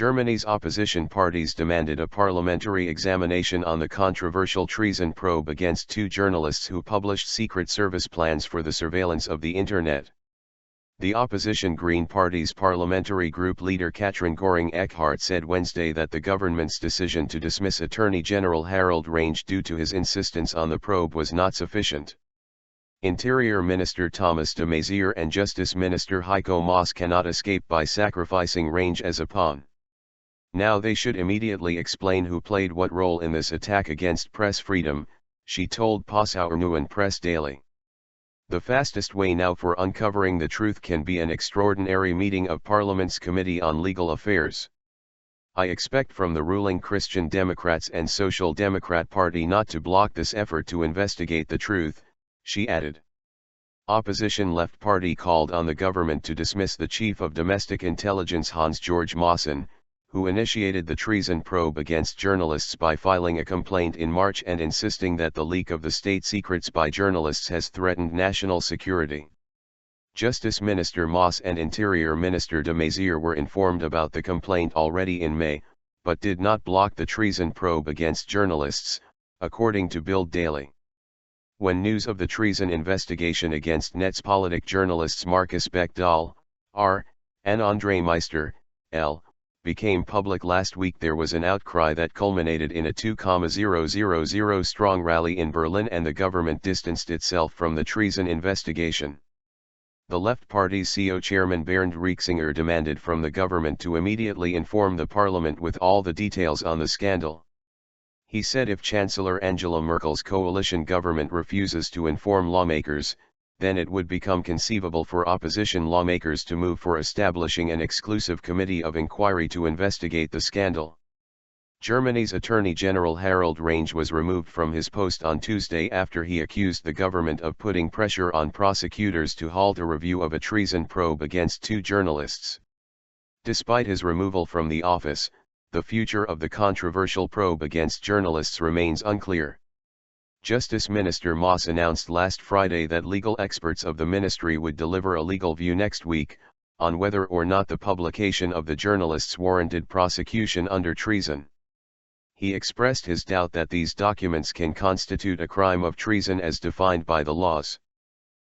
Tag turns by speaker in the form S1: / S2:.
S1: Germany's opposition parties demanded a parliamentary examination on the controversial treason probe against two journalists who published Secret Service plans for the surveillance of the Internet. The opposition Green Party's parliamentary group leader Katrin-Göring Eckardt said Wednesday that the government's decision to dismiss Attorney General Harald Range due to his insistence on the probe was not sufficient. Interior Minister Thomas de Maiziere and Justice Minister Heiko Maas cannot escape by sacrificing Range as a pawn. Now they should immediately explain who played what role in this attack against press freedom, she told Passauer Neuen Presse daily. The fastest way now for uncovering the truth can be an extraordinary meeting of Parliament's Committee on Legal Affairs. I expect from the ruling Christian Democrats and Social Democrat Party not to block this effort to investigate the truth, she added. Opposition Left Party called on the government to dismiss the Chief of Domestic Intelligence Hans-Georg Maassen, who initiated the treason probe against journalists by filing a complaint in March and insisting that the leak of the state secrets by journalists has threatened national security. Justice Minister Maas and Interior Minister de Maiziere were informed about the complaint already in May, but did not block the treason probe against journalists, according to Bild Daily. When news of the treason investigation against Netzpolitik journalists Markus Beckdahl, R., and André Meister, L., became public last week, there was an outcry that culminated in a 2,000-strong rally in Berlin, and the government distanced itself from the treason investigation. The Left Party's CO chairman Bernd Rieksinger demanded from the government to immediately inform the parliament with all the details on the scandal. He said if Chancellor Angela Merkel's coalition government refuses to inform lawmakers, then it would become conceivable for opposition lawmakers to move for establishing an exclusive committee of inquiry to investigate the scandal. Germany's Attorney General Harald Range was removed from his post on Tuesday after he accused the government of putting pressure on prosecutors to halt a review of a treason probe against two journalists. Despite his removal from the office, the future of the controversial probe against journalists remains unclear. Justice Minister Maas announced last Friday that legal experts of the ministry would deliver a legal view next week, on whether or not the publication of the journalists warranted prosecution under treason. He expressed his doubt that these documents can constitute a crime of treason as defined by the laws.